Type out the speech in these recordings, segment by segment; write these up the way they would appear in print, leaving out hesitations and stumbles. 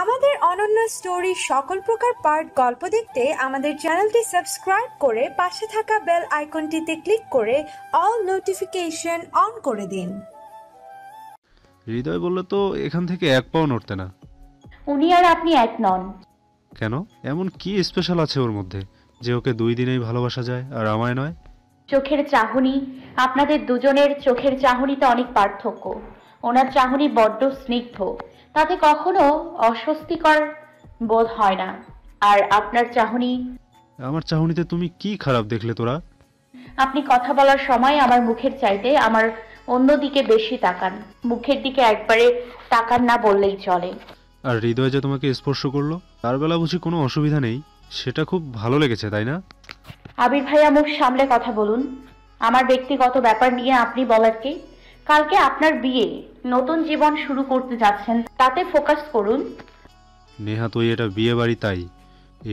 আমাদের অনন্য স্টোরি সকল প্রকার পার্ট গল্প দেখতে আমাদের চ্যানেলটি সাবস্ক্রাইব করে পাশে থাকা বেল আইকনটিতে ক্লিক করে অল নোটিফিকেশন অন করে দিন। হৃদয় বলল তো এখান থেকে এক পাও নড়তে না। উনি আর আপনি এক নন। কেন? এমন কি স্পেশাল আছে ওর মধ্যে যে ওকে 2 দিনেই ভালোবাসা যায় আর আমায় নয়? চোখের চাহনি, আপনাদের দুজনের চোখের চাহনিতে অনেক পার্থক্য। ওনার চাহনি বড্ড স্নিগ্ধ, তাতে কখনো অস্বস্তিকর বোধ হয় না। আর আপনার চাহনি। আমার চাহনিতে তুমি কি খারাপ দেখলে তোরা? আপনি কথা বলার সময় আমার মুখের চাইতে আমার অন্যদিকে বেশি তাকান। মুখের দিকে একবারে তাকান না বললেই চলে। আর হৃদয় যে তোমাকে স্পর্শ করলো তার বেলা বুঝি কোনো অসুবিধা নেই? সেটা খুব ভালো লেগেছে তাই না? আবির ভাইয়া, মুখ সামলে কথা বলুন। আমার ব্যক্তিগত ব্যাপার নিয়ে আপনি বলার কে? কালকে আপনার বিয়ে, নতুন জীবন শুরু করতে যাচ্ছেন, তাতে ফোকাস করুন। নেহা, তুই এটা বিয়ে বাড়ি, তাই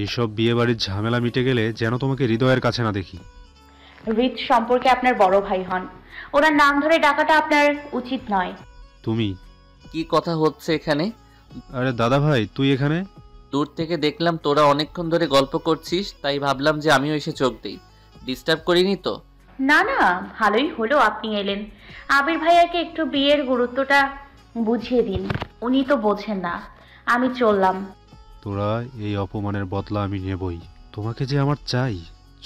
এইসব বিয়ে বাড়ির ঝামেলা মিটে গেলে যেন তোমাকে হৃদয়ের কাছে না দেখি। হৃদ সম্পর্কে আপনার বড় ভাই হন, ওনার নাম ধরে ডাকাটা আপনার উচিত নয়। তুমি কি কথা হচ্ছে এখানে? আরে দাদা ভাই, তুই এখানে? দূর থেকে দেখলাম তোরা অনেকক্ষণ ধরে গল্প করছিস, তাই ভাবলাম যে আমিও এসে চোখ দিই। ডিস্টার্ব করিনি তো? না না, ভালোই হলো আপনি এলেন। আবির ভাইয়াকে একটু বিয়ের গুরুত্বটা বুঝিয়ে দিন, উনি তো বোঝেন না। আমি চললাম। তোরা এই অপমানের বদলা আমি নেবই। তোমাকে যে আমার চাই।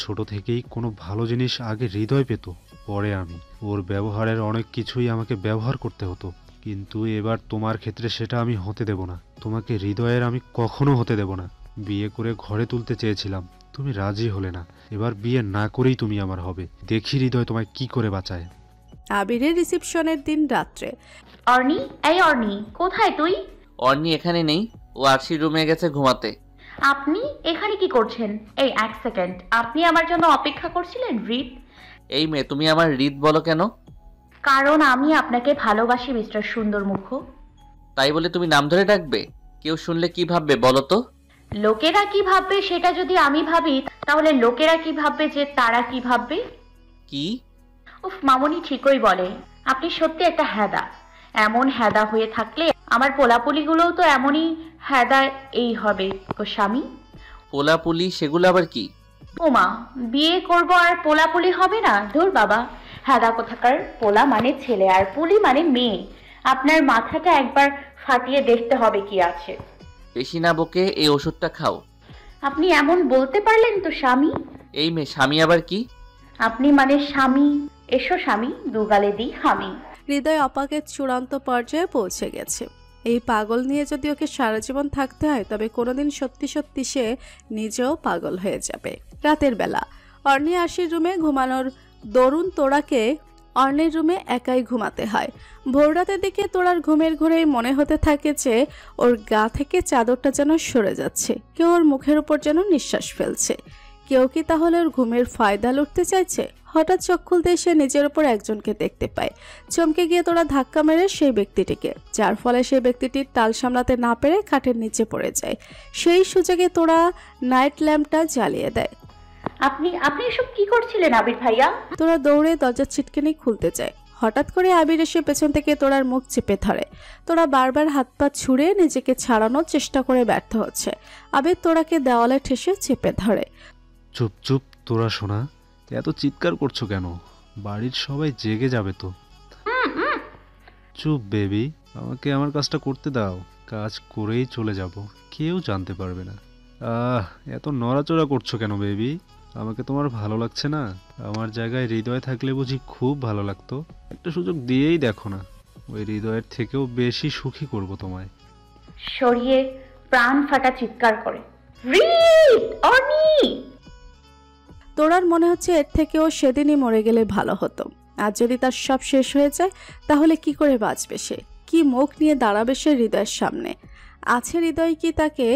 ছোট থেকেই কোনো ভালো জিনিস আগে হৃদয় পেত, পরে আমি। ওর ব্যবহারের অনেক কিছুই আমাকে ব্যবহার করতে হতো, কিন্তু এবার তোমার ক্ষেত্রে সেটা আমি হতে দেব না। তোমাকে হৃদয়ের আমি কখনো হতে দেব না। বিয়ে করে ঘরে তুলতে চেয়েছিলাম, তুমি রাজি হলে না। এবার বিয়ে না করেই তুমি আমার হবে। দেখি হৃদয় তোমায় কি করে বাঁচায়। আবিরের রিসেপশনের দিন রাত্রে। অর্নি, এই অর্নি, কোথায় তুই? অর্নি এখানে নেই, ও আরশির রুমে গেছে ঘুমাতে। আপনি এখানে কি করছেন? এই এক সেকেন্ড, আপনি আমার জন্য অপেক্ষা করছিলেন হৃদ? এই মেয়ে, তুমি আমার হৃদ বলো কেন? কারণ আমি আপনাকে ভালোবাসি মিস্টার সুন্দরমুখ। তাই বলে তুমি নাম ধরে ডাকবে? কেউ শুনলে কি ভাববে বলো তো? লোকেরা কি ভাববে সেটা যদি আমি ভাবি, তাহলে লোকেরা কি ভাববে যে তারা কি ভাববে? কি? উফ, মামনি ঠিকই বলে, আপনি সত্যি একটা হ্যাদা। এমন হ্যাদা হয়ে থাকলে আমার পোলাপুলিগুলোও তো এমনই হ্যাদা এই হবে গো স্বামী। পোলাপুলি সেগুলো আবার কি? ওমা, বিয়ে করব আর পোলাপুলি হবে না? ধুর বাবা, হ্যাদা কোথাকার। পোলা মানে ছেলে আর পুলি মানে মেয়ে। আপনার মাথাটা একবার ফাটিয়ে দেখতে হবে কি আছে। বেশি না বকে এই ওষুধটা খাও। আপনি এমন বলতে পারলেন তো স্বামী। এই মেয়ে, স্বামী আবার কি? আপনি মানে স্বামী। এসো স্বামী, দুগালে দিই হামি। হৃদয় অপাকের চূড়ান্ত পর্যায়ে পৌঁছে গেছে। এই পাগল নিয়ে যদি ওকে সারা জীবন থাকতে হয়, তবে কোনোদিন সত্যি সত্যি সে নিজেও পাগল হয়ে যাবে। রাতের বেলা অর্নি আশির রুমে ঘুমানোর দরুন তোড়াকে অর্ণের রুমে একাই ঘুমাতে হয়। ভোররাতের দিকে তোড়ার ঘুমের ঘোরেই মনে হতে থাকে যে ওর গা থেকে চাদরটা যেন সরে যাচ্ছে, কেউ ওর মুখের উপর যেন নিঃশ্বাস ফেলছে। কেউ কি তাহলে ওর ঘুমের ফায়দা লুটতে চাইছে? হঠাৎ চোখ খুলতে সে নিজের উপর একজনকে দেখতে পায়। চমকে গিয়ে তোরা ধাক্কা মেরে সেই ব্যক্তিটিকে, যার ফলে সেই ব্যক্তিটির তাল সামলাতে না পেরে খাটের নিচে পড়ে যায়। সেই সুযোগে তোরা নাইট ল্যাম্পটা জ্বালিয়ে দেয়। আপনি আপনি এসব কি করছিলেন আবির ভাইয়া? তোরা দৌড়ে দরজার ছিটকিনি খুলতে যায়। হঠাৎ করে আবির এসে পেছন থেকে তোরার মুখ চেপে ধরে। তোরা বারবার হাত পা ছুঁড়ে নিজেকে ছাড়ানোর চেষ্টা করে ব্যর্থ হচ্ছে। আবির তোরাকে দেওয়ালে ঠেসে চেপে ধরে। চুপ চুপ তোরা, শোনা, এত চিৎকার করছো কেন? বাড়ির সবাই জেগে যাবে তো। চুপ বেবি, আমাকে আমার কাজটা করতে দাও। কাজ করেই চলে যাব, কেউ জানতে পারবে না। এত নড়াচড়া করছো কেন বেবি? আমাকে তোমার ভালো লাগছে না? আমার জায়গায় হৃদয় থাকলে বুঝি খুব ভালো লাগতো। একটা সুযোগ দিয়েই দেখো না, ওই হৃদয়ের থেকেও বেশি সুখী করব তোমায়। সরিয়ে প্রাণ ফাটা চিৎকার করে, হৃদ, অর্নি। তোরার মনে হচ্ছে এর থেকেও সেদিনই মরে গেলে ভালো হতো। আর যদি তার সব শেষ হয়ে যায়, তাহলে কি করে বাঁচবে সে? কি মুখ নিয়ে দাঁড়াবে সে হৃদয়ের সামনে? আছে হৃদয় কি তাকে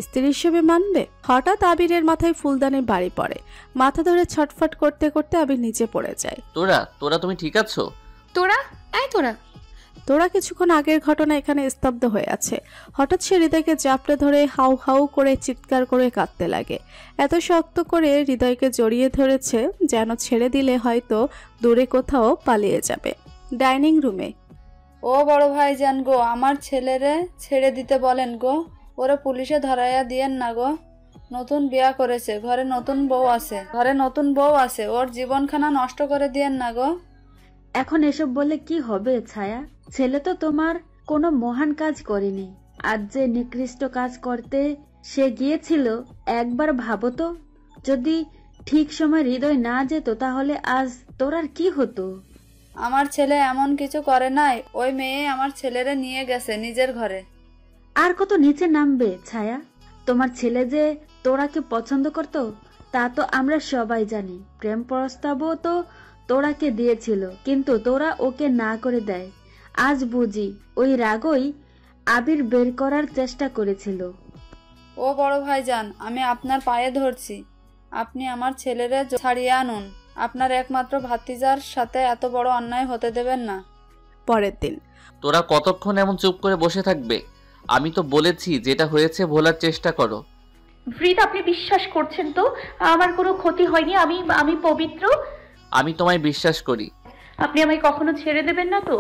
স্ত্রী হিসেবে মানবে? হঠাৎ আবিরের মাথায় ফুলদানি বাড়ি পড়ে। মাথা ধরে ছটফট করতে করতে আবির নিচে পড়ে যায়। তোরা তোরা তুমি ঠিক আছো? তোরা, এই তোরা। তোরা কিছুক্ষণ আগের ঘটনা এখানে স্তব্ধ হয়ে আছে। হঠাৎ সে হৃদয়কে জাপটে ধরে হাউ হাউ করে চিৎকার করে কাঁদতে লাগে। এত শক্ত করে হৃদয়কে জড়িয়ে ধরেছে যেন ছেড়ে দিলে হয়তো দূরে কোথাও পালিয়ে যাবে। ডাইনিং রুমে ও বড় ভাইজান গো, আমার ছেলেরে ছেড়ে দিতে বলেন গো, ওরে পুলিশে ধরাইয়া দিয়েন না গো। নতুন বিয়া করেছে, ঘরে নতুন বউ আছে, ওর জীবনখানা নষ্ট করে দিয়েন না গো। এখন এসব বলে কি হবে ছায়া? ছেলে তো তোমার কোনো মহান কাজ করেনি, আজ যে নিকৃষ্ট কাজ করতে সে গিয়েছিল, একবার ভাবো তো, যদি ঠিক সময় হৃদয় না যেত তাহলে আজ তোর আর কি হতো? আমার ছেলে এমন কিছু করে নাই, ওই মেয়ে আমার ছেলেরে নিয়ে গেছে নিজের ঘরে। আর কত নিচে নামবে ছায়া? তোমার ছেলে যে তোরাকে পছন্দ করত তা তো আমরা সবাই জানি। প্রেম প্রস্তাবও তো তোরাকে দিয়েছিল, কিন্তু তোরা ওকে না করে দেয়। আজ বুঝি ওই রাগই আবির বের করার চেষ্টা করেছিল। ও বড় ভাইজান, আমি আপনার পায়ে ধরছি, আপনি আমার ছেলেরে ছাড়িয়ে আনুন। আপনার একমাত্র ভাতিজার সাথে এত বড় অন্যায় হতে দেবেন না। পরের দিন। তোরা কতক্ষণ এমন চুপ করে বসে থাকবে? আমি তো বলেছি যেটা হয়েছে ভোলার চেষ্টা করো। হৃদ, আপনি বিশ্বাস করছেন তো আমার কোনো ক্ষতি হয়নি? আমি পবিত্র। আমি তোমায় বিশ্বাস করি। আপনি আমায় কখনো ছেড়ে দেবেন না তো?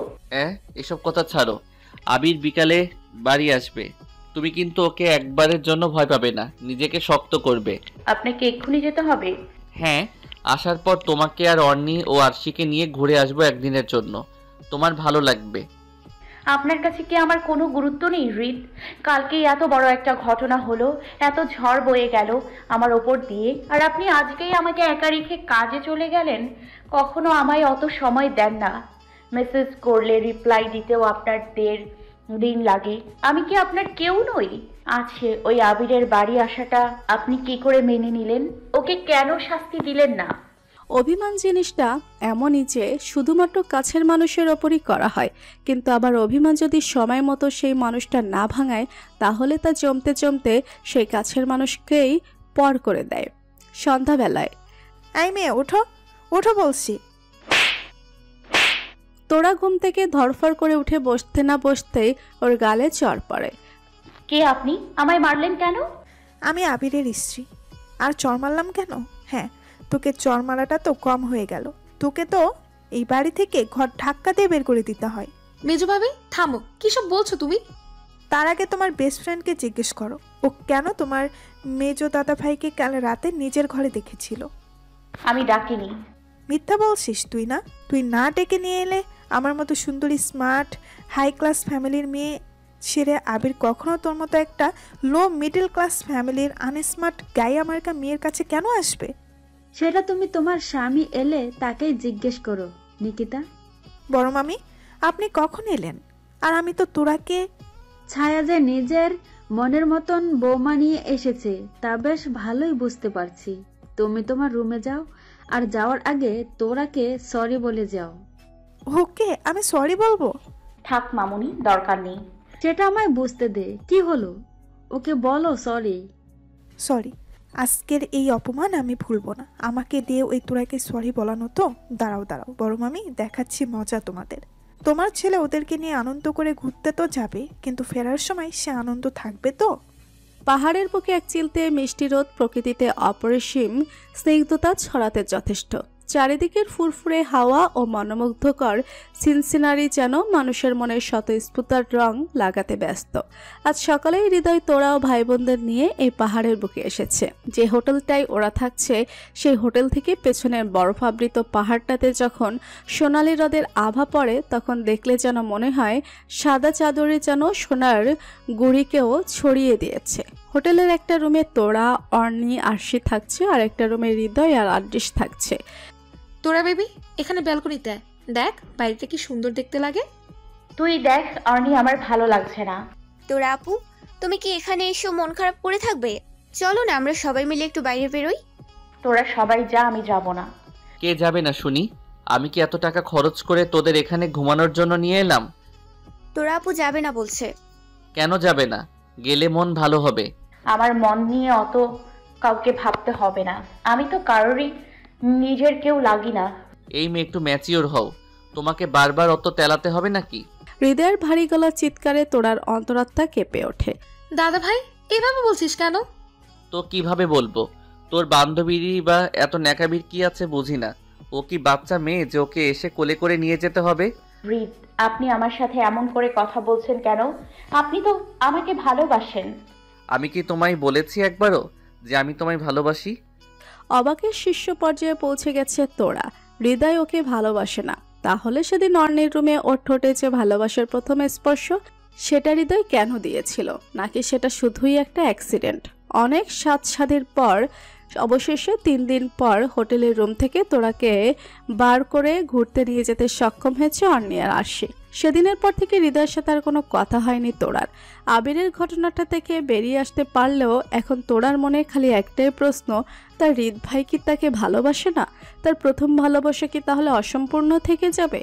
এসব কথা ছাড়ো। আবির বিকালে বাড়ি আসবে, তুমি কিন্তু ওকে একবারের জন্য ভয় পাবে না, নিজেকে শক্ত করবে। আপনাকে এক্ষুনি যেতে হবে? হ্যাঁ, আসার পর তোমাকে আর অর্নি ও আরশিকে নিয়ে ঘুরে আসবো একদিনের জন্য, তোমার ভালো লাগবে। আপনার কাছে কি আমার কোনো গুরুত্ব নেই হৃদ? কালকেই এত বড় একটা ঘটনা হলো, এত ঝড় বয়ে গেল আমার ওপর দিয়ে, আর আপনি আজকেই আমাকে একা রেখে কাজে চলে গেলেন। কখনো আমায় অত সময় দেন না। মেসেজ করলে রিপ্লাই দিতেও আপনার দিন লাগে। আমি কি আপনার কেউ নই? আছে ওই আবিরের বাড়ি আসাটা আপনি কি করে মেনে নিলেন? ওকে কেন শাস্তি দিলেন না? অভিমান জিনিসটা এমনই যে শুধুমাত্র কাছের মানুষের ওপরই করা হয়, কিন্তু আবার অভিমান যদি সময় মতো সেই মানুষটা না ভাঙায় তাহলে তা জমতে জমতে সেই কাছের মানুষকেই পর করে দেয়। সন্ধ্যাবেলায়। এই মেয়ে, ওঠো ওঠো বলছি। তোরা ঘুম থেকে ধরফর করে উঠে বসতে না বসতেই ওর গালে চড় পড়ে। কে আপনি? আমায় মারলেন কেন? আমি আবিরের স্ত্রী। আর চর মারলাম কেন? হ্যাঁ, তোকে চর মারাটা তো কম হয়ে গেল। তোকে তো এই বাড়ি থেকে ঘর ধাক্কা দিয়ে বের করে দিতে হয়। মেজো ভাবি থামো, কি সব বলছো তুমি? তার আগে তোমার বেস্ট ফ্রেন্ডকে জিজ্ঞেস করো, ও কেন তোমার মেজো দাদা ভাইকে কাল রাতে নিজের ঘরে দেখেছিল। আমি ডাকিনি। মিথ্যা বলছিস তুই? না, তুই না ডেকে নিয়ে এলে আমার মতো সুন্দরী স্মার্ট হাই ক্লাস ফ্যামিলির মেয়ে ছেড়ে আবির কখনো তোর মতো একটা লো মিডল ক্লাস ফ্যামিলির আনস্মার্ট গায়ে আমারকা মেয়ের কাছে কেন আসবে? সেটা তুমি তোমার স্বামী এলে তাকেই জিজ্ঞেস করো নিকিতা। বড় মামি, আপনি কখন এলেন? আর আমি তো তোরাকে। ছায়া যে নিজের মনের মতন বৌমা নিয়ে এসেছে তা বেশ ভালোই বুঝতে পারছি। তুমি তোমার রুমে যাও, আর যাওয়ার আগে তোরাকে সরি বলে যাও। ওকে, আমি সরি বলবো? থাক মামুনি, দরকার নেই। সেটা আমায় বুঝতে দে, কি হলো? ওকে বলো সরি। সরি, আজকের এই অপমান আমি ভুলবো না। আমাকে দিয়ে ওই তোরাকে সরি বলানো তো। দাঁড়াও দাঁড়াও বড় মামি, দেখাচ্ছি মজা তোমাদের। তোমার ছেলে ওদেরকে নিয়ে আনন্দ করে ঘুরতে তো যাবে, কিন্তু ফেরার সময় সে আনন্দ থাকবে তো? পাহাড়ের বুকে এক চিলতে মিষ্টি রোদ প্রকৃতিতে অপরিসীম স্নিগ্ধতা ছড়াতে যথেষ্ট। চারিদিকের ফুরফুরে হাওয়া ও মনোমুগ্ধকর সিনসিনারি যেন মানুষের মনে স্বতঃস্ফূর্তার রং লাগাতে ব্যস্ত। আজ সকালেই হৃদয় তোরা ও ভাই বোনদের নিয়ে এই পাহাড়ের বুকে এসেছে। যে হোটেলটায় ওরা থাকছে সেই হোটেল থেকে পেছনের বরফাবৃত পাহাড়টাতে যখন সোনালি রোদের আভা পড়ে তখন দেখলে যেন মনে হয় সাদা চাদরে যেন সোনার গুঁড়িকেও ছড়িয়ে দিয়েছে। হোটেলের একটা রুমে তোরা, অর্নি, আরশি থাকছে, আর একটা রুমে হৃদয় আর আদ্রিস থাকছে। তোরা বেবি এখানে ব্যালকনিতে দেখ বাইরেটা কি সুন্দর দেখতে লাগে। তুই দেখ অর্নি, আমার ভালো লাগছে না। তোরা আপু, তুমি কি এখানে এসে মন খারাপ করে থাকবে? চলো না আমরা সবাই মিলে একটু বাইরে বেরোই। তোরা সবাই যা, আমি যাব না। কে যাবে না শুনি? আমি কি এত টাকা খরচ করে তোদের এখানে ঘুমানোর জন্য নিয়ে এলাম? তোরা আপু যাবে না বলছে। কেন যাবে না? গেলে মন ভালো হবে। আমার মন নিয়ে অত কাউকে ভাবতে হবে না। আমি তো কারোরই নিজের কেউ লাগি না। এই মেয়ে, একটু ম্যাচিওর হও। তোমাকে বারবার অত তেলাতে হবে নাকি? হৃদয়ের ভারী গলা চিৎকারে তোরার অন্তরাত্মা কেঁপে ওঠে। দাদা ভাই এভাবে বলছিস কেন? তো কিভাবে বলবো? তোর বান্ধবীরই বা এত ন্যাকাবির কি আছে বুঝি না। ও কি বাচ্চা মেয়ে যে ওকে এসে কোলে করে নিয়ে যেতে হবে? হৃদ, আপনি আমার সাথে এমন করে কথা বলছেন কেন? আপনি তো আমাকে ভালোবাসেন। আমি কি তোমায় বলেছি একবারও যে আমি তোমায় ভালোবাসি? অবাকের শীর্ষ পর্যায়ে পৌঁছে গেছে তোরা। হৃদয় ওকে ভালোবাসে না, তাহলে সেদিন অর্ণের রুমে ওর ঠোঁটে যে ভালোবাসার প্রথম স্পর্শ, সেটা হৃদয় কেন দিয়েছিল? নাকি সেটা শুধুই একটা অ্যাক্সিডেন্ট? অনেক সাধের পর অবশেষে 3 দিন পর হোটেলের রুম থেকে তোরাকে বার করে ঘুরতে নিয়ে যেতে সক্ষম হয়েছে অর্ণি আর আরশি। সেদিনের পর থেকে হৃদয়ের সাথে আর কোনো কথা হয়নি তোরার। আবিরের ঘটনাটা থেকে বেরিয়ে আসতে পারলেও এখন তোরার মনে খালি একটাই প্রশ্ন, তার হৃদ ভাই কি তাকে ভালোবাসে না? তার প্রথম ভালোবাসা কি তাহলে অসম্পূর্ণ থেকে যাবে?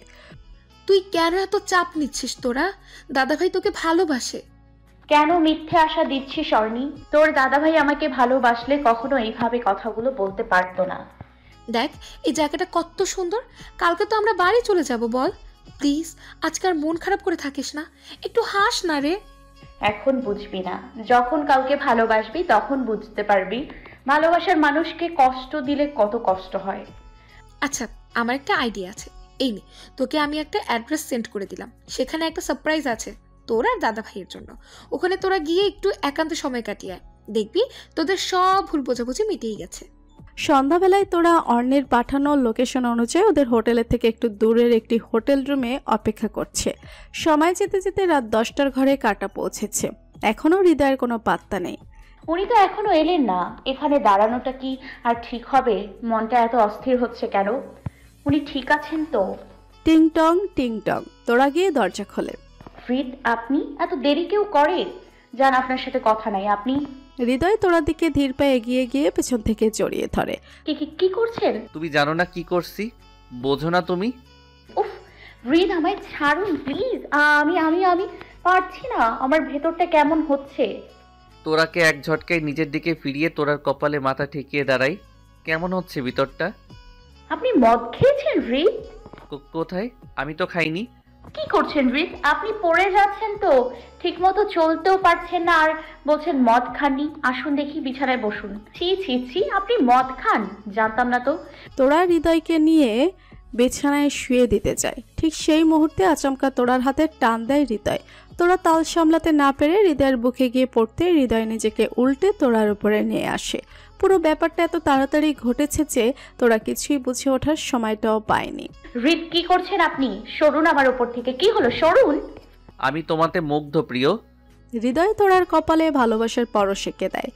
তুই কেন এত চাপ নিচ্ছিস? তোরা দাদাভাই তোকে ভালোবাসে। কেন মিথ্যে আশা দিচ্ছিস অর্ণি? তোর দাদাভাই আমাকে ভালোবাসলে কখনো এইভাবে কথাগুলো বলতে পারতো না। দেখ এই জায়গাটা কত সুন্দর, কালকে তো আমরা বাড়ি চলে যাব। বল প্লিজ, আজকাল মন খারাপ করে থাকিস না, একটু হাস না রে। এখন বুঝবি না, যখন কাউকে ভালোবাসবি তখন বুঝতে পারবি ভালোবাসার মানুষকে কষ্ট দিলে কত কষ্ট হয়। আচ্ছা, আমার একটা আইডিয়া আছে। এই নে, তোকে আমি একটা অ্যাড্রেস সেন্ড করে দিলাম, সেখানে একটা সারপ্রাইজ আছে তোর আর দাদা ভাইয়ের জন্য। ওখানে তোরা গিয়ে একটু একান্ত সময় কাটিয়ে আয়, দেখবি তোদের সব ভুল বোঝাবুঝি মিটেই গেছে। সন্ধ্যাবেলায় তোরা অর্ণের পাঠানো লোকেশন অনুযায়ী ওদের হোটেলের থেকে একটু দূরের একটি হোটেল রুমে অপেক্ষা করছে। সময় যেতে যেতে রাত 10টার ঘরে কাটা পৌঁছেছে। এখনও হৃদয়ের কোনো পাত্তা নেই। উনি তো এখনো এলেন না। এখানে দাঁড়ানোটা কি আর ঠিক হবে? মনটা এত অস্থির হচ্ছে কেন? উনি ঠিক আছেন তো? টিং টং টিং টং, তোরা গিয়ে দরজা খোলে। হৃদ, আপনি এত দেরি কেউ করে? যান, আপনার সাথে কথা নাই। আপনি? হৃদয় তোরার দিকে ধীর পায়ে এগিয়ে গিয়ে পেছন থেকে জড়িয়ে ধরে। কি করছেন? তুমি জানো না কি করছি? বোঝো না তুমি? উফ হৃদ, আমায় ছাড়ুন প্লিজ। আমি আমি আমি পারছি না। আমার ভেতরটা কেমন হচ্ছে। তোরাকে এক ঝটকায় নিজের দিকে ফিরিয়ে তোরার কপালে মাথা ঠেকিয়ে দাঁড়াই। কেমন হচ্ছে ভিতরটা? আপনি মদ খেয়েছেন হৃদ? কোথায়? আমি তো খাইনি। কি করছেন হৃদ? আপনি পড়ে যাচ্ছেন তো, ঠিক মতো চলতেও পারছেন না, আর বলছেন মদ খাননি। আসুন দেখি, বিছানায় বসুন। ছি ছি ছি, আপনি মদ খান? জানতাম না তো। তোরা হৃদয়কে নিয়ে বিছানায় শুয়ে দিতে যায়। ঠিক সেই মুহূর্তে আচমকা তোরার হাতে টান দেয় হৃদয়। তোরা তাল সামলাতে না পেরে হৃদয়ের বুকে গিয়ে পড়তে হৃদয় নিজেকে উল্টে তোরার উপরে নিয়ে আসে। পুরো ব্যাপারটা এত তাড়াতাড়ি ঘটেছে যে তোরা কিছুই বুঝে ওঠার সময়টাও পায়নি। হৃদ, কি করছেন আপনি? সরুন আমার উপর থেকে। কি হলো? সরুন। আমি তোমাতে মুগ্ধ প্রিয়। হৃদয় তোরার কপালে ভালোবাসার পরশ এঁকে দেয়।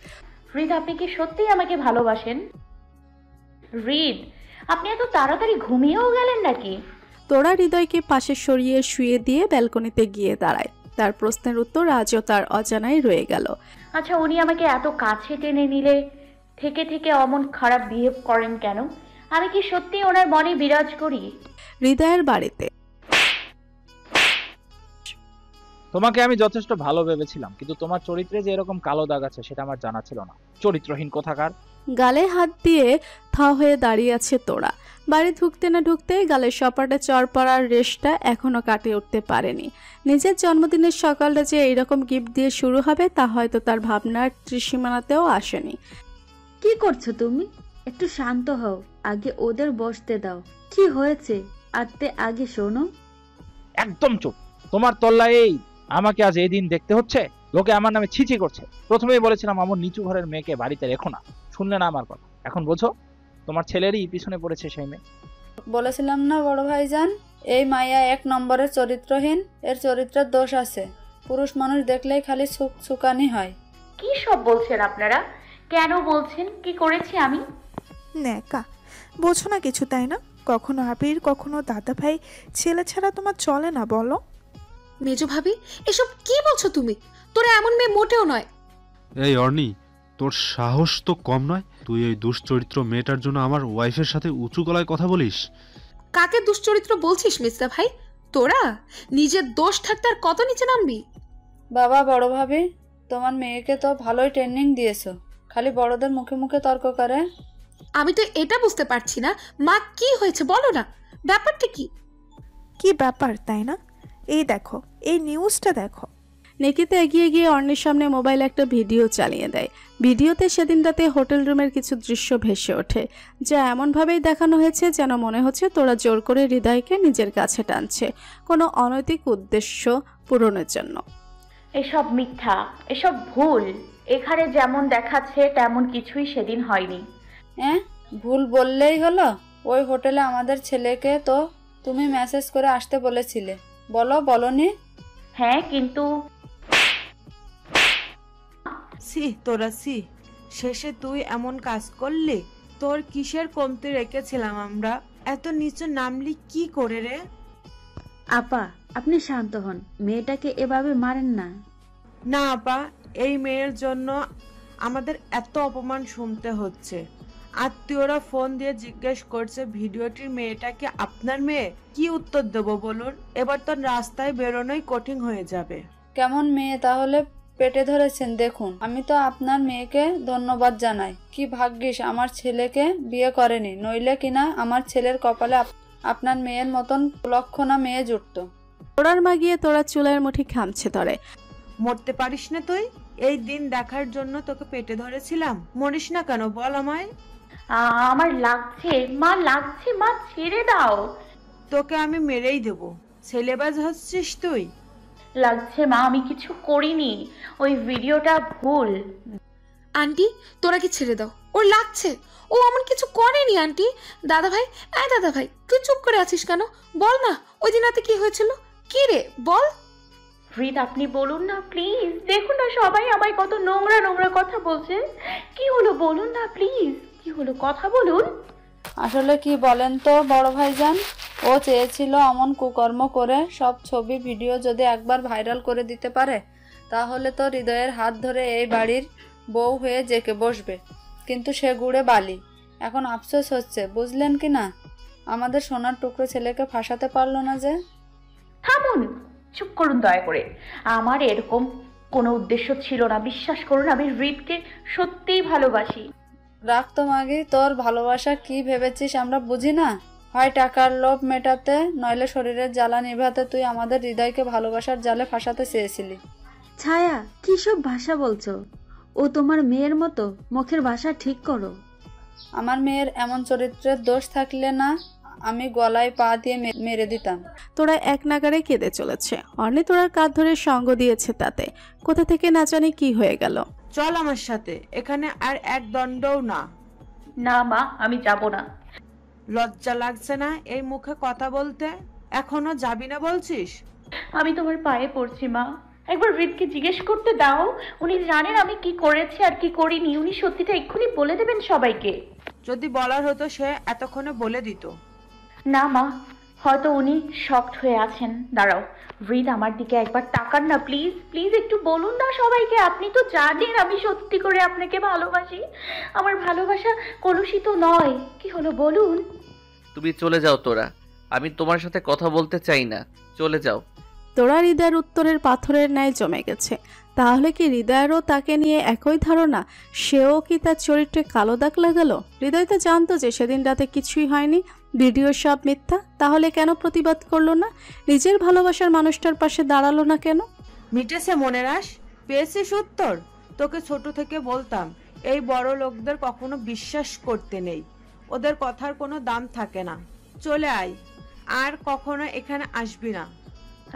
হৃদ, আপনি কি সত্যিই আমাকে ভালোবাসেন? হৃদ, আপনি এত তাড়াতাড়ি ঘুমিয়েও গেলেন নাকি? তোরা হৃদয়কে পাশে সরিয়ে শুয়ে দিয়ে ব্যালকনিতে গিয়ে দাঁড়ায়। তার প্রশ্নের উত্তর আজও তার অজানাই রয়ে গেল। আচ্ছা, উনি আমাকে এত কাছে টেনে নিলে থেকে থেকে অমন খারাপ বিহেভ করেন কেন? আমি কি সত্যি ওনার মনে বিরাজ করি? হৃদয়ের বাড়িতে। তোমাকে আমি যথেষ্ট ভালো ভেবেছিলাম, কিন্তু তোমার চরিত্রে যে এরকম কালো দাগ আছে সেটা আমার জানা ছিল না। চরিত্রহীন কোথাকার। গালে হাত দিয়ে থা হয়ে দাঁড়িয়ে আছে তোরা। বাড়ি ঢুকতে না ঢুকতে গালের সপাটে চড় পড়ার রেশটা এখনো কাটিয়ে উঠতে পারেনি। নিজের জন্মদিনের সকালটা যে এইরকম গিফট দিয়ে শুরু হবে তা হয়তো তার ভাবনার ত্রিসীমানাতেও আসেনি। কি করছো তুমি? একটু শান্ত হও, আগে ওদের বসতে দাও। কি হয়েছে আত্তে আগে শোনো। একদম চুপ। তোমার তল্লা এই আমাকে আজ এই দিন দেখতে হচ্ছে? লোকে আমার নামে ছিছি করছে। প্রথমেই বলেছিলাম আমার নিচু ঘরের মেয়েকে বাড়িতে রেখো না, শুনলে না আমার কথা। এখন বোঝো তোমার ছেলেরই পিছনে পড়েছে সেই মেয়ে। বলেছিলাম না বড় ভাইজান, এই মাইয়া 1 নম্বরের চরিত্রহীন। এর চরিত্রের দোষ আছে। পুরুষ মানুষ দেখলেই খালি সুকানি হয়। কি সব বলছেন আপনারা? কেন বলছেন? কি করেছি আমি? নেকা, বোঝো না কিছু, তাই না? কখনো আবির, কখনো দাদা ভাই, ছেলে ছাড়া তোমার চলে না বলো? মেজো ভাবি, এসব কি বলছো তুমি? তোরা এমন মেয়ে মোটেও নয়। এই অর্ণি, তোর সাহস তো কম নয়। তুই এই দুশ্চরিত্র মেয়েটার জন্য আমার ওয়াইফের সাথে উঁচু গলায় কথা বলিস? কাকে দুশ্চরিত্র বলছিস মিস্টার ভাই? তোরা নিজের দোষ থাকতে আর কত নিচে নামবি? বাবা, বড় ভাবি, তোমার মেয়েকে তো ভালোই ট্রেনিং দিয়েছো, খালি বড়দের মুখে মুখে তর্ক করে। আমি তো এটা বুঝতে পারছি না, মা কি হয়েছে বলো না, ব্যাপারটা কি? কি ব্যাপার তাই না? এই দেখো, এই নিউজটা দেখো। নিকিতা এগিয়ে গিয়ে অর্ণির সামনে মোবাইল একটা ভিডিও চালিয়ে দেয়। ভিডিওতে সেদিন রাতে হোটেল রুমের কিছু দৃশ্য ভেসে ওঠে, যা এমনভাবেই দেখানো হয়েছে যেন মনে হচ্ছে তোরা জোর করে হৃদয়কে নিজের কাছে টানছে কোনো অনৈতিক উদ্দেশ্য পূরণের জন্য। এসব মিথ্যা, এসব ভুল। এখানে যেমন দেখাচ্ছে তেমন কিছুই সেদিন হয়নি। হ্যাঁ, ভুল বললেই হলো? ওই হোটেলে আমাদের ছেলেকে তো তুমি মেসেজ করে আসতে বলেছিলে, বলনি? হ্যাঁ, কিন্তু তোরা শেষে তুই এমন কাজ করলি? তোর কিসের কমতি রেখেছিলাম আমরা? এত নিচে নামলি কি করে রে? আপা, আপনি শান্ত হন, মেয়েটাকে এভাবে মারেন না। না আপা, এই মেয়ের জন্য আমাদের এত অপমান শুনতে হচ্ছে। আত্মীয়রা ফোন দিয়ে জিজ্ঞেস করছে ভিডিওটির মেয়েটা কি আপনার মেয়ে? কি উত্তর দেব বলুন? এবার তো রাস্তায় বেরোনোই কঠিন হয়ে যাবে। কেমন মেয়ে তাহলে পেটে ধরেছেন দেখুন। আমি তো আপনার মেয়েকে ধন্যবাদ জানাই। কি ভাগ্যিস আমার ছেলেকে বিয়ে করেনি, নইলে কিনা আমার ছেলের কপালে আপনার মেয়ের মতন লক্ষণা মেয়ে জুটতো। তোরার মা গিয়ে তোরা চুলের মুঠি খামছে ধরে। মরতে পারিস না তুই? এই দিন দেখার জন্য তোকে পেটে ধরেছিলাম, মরিস না কেন বল আমায়? আমার লাগছে মা, লাগছে মা, ছেড়ে দাও। তোকে আমি মেরেই দেব। ছেলেবাজ হচ্ছিস তুই? লাগছে মা, আমি কিছু করিনি, ওই ভিডিওটা ভুল। আন্টি তোরা কি ছেড়ে দাও, ওর লাগছে, ও এমন কিছু করেনি আন্টি। দাদা ভাই, দাদা ভাই তুই চুপ করে আছিস কেন? বল না, ওই দিন রাতে কি হয়েছিল? কি রে বল। হৃদ, আপনি বলুন না প্লিজ। দেখুন না সবাই আমায় কত নোংরা নোংরা কথা বলছে। কি হলো বলুন না প্লিজ, কি হলো কথা বলুন। আসলে কি বলেন তো বড় ভাইজান, ও চেয়েছিল অমন কুকর্ম করে সব ছবি ভিডিও যদি একবার ভাইরাল করে দিতে পারে, তাহলে তো হৃদয়ের হাত ধরে এই বাড়ির বউ হয়ে জেকে বসবে। কিন্তু সে গুড়ে বালি। এখন আফসোস হচ্ছে, বুঝলেন কি না? আমাদের সোনার টুকরো ছেলেকে ফাঁসাতে পারলো না যে। থামুন, চুপ করুন দয়া করে। আমার এরকম কোনো উদ্দেশ্য ছিল না, বিশ্বাস করুন। আমি হৃদকে সত্যিই ভালোবাসি। রাখ তো মাগি, তোর ভালোবাসা কি ভেবেছিস আমরা বুঝি না? হয় টাকার লোভ মেটাতে, নইলে শরীরের জ্বালা নিভাতে তুই আমাদের হৃদয়কে ভালোবাসার জালে ফাঁসাতে চেয়েছিলি। ছায়া, কি সব ভাষা বলছো? ও তোমার মেয়ের মতো, মুখের ভাষা ঠিক করো। আমার মেয়ের এমন চরিত্রের দোষ থাকলে না আমি গলায় পা দিয়ে মেরে দিতাম। তোরা এক নাগারে কেঁদে চলেছে। অর্ণি তোরার কাঁধ ধরে সঙ্গ দিয়েছে, তাতে কোথা থেকে না জানি কি হয়ে গেল। চল আমার সাথে, এখানে আর এক দণ্ডও না। না মা, আমি যাব না। লজ্জা লাগছে না এই মুখে কথা বলতে? এখনো যাবি না বলছিস? আমি তোমার পায়ে পড়ছি মা, একবার হৃদকে জিজ্ঞেস করতে দাও। উনি জানেন আমি কি করেছি আর কি করিনি। উনি সত্যিটা এক্ষুনি বলে দেবেন সবাইকে। যদি বলার হতো সে এতক্ষণে বলে দিত। না মা, হয়তো উনি শকড হয়ে আছেন। দাঁড়াও, হৃদ আমার দিকে একবার তাকান না প্লিজ। প্লিজ একটু বলুন না সবাইকে। আপনি তো জানেন আমি সত্যি করে আপনাকে ভালোবাসি। আমার ভালোবাসা কলুষিত নয়। কি হলো বলুন? তুমি চলে যাও তোরা, আমি তোমার সাথে কথা বলতে চাই না, চলে যাও। তোরা হৃদয়ের উত্তরের পাথরের ন্যায় জমে গেছে। তাহলে কি হৃদয়েরও তাকে নিয়ে একই ধারণা? সেও কি তার চরিত্রে কালো দাগ লাগালো? হৃদয় তো জানতো যে সেদিন রাতে কিছুই হয়নি, ভিডিও সব মিথ্যা। তাহলে কেন প্রতিবাদ করলো না? নিজের ভালোবাসার মানুষটার পাশে দাঁড়ালো না কেন? মিটেছে মনের আশ? পেয়েছিস উত্তর? তোকে ছোট থেকে বলতাম এই বড় লোকদের কখনো বিশ্বাস করতে নেই, ওদের কথার কোনো দাম থাকে না। চলে আয়, আর কখনো এখানে আসবি না।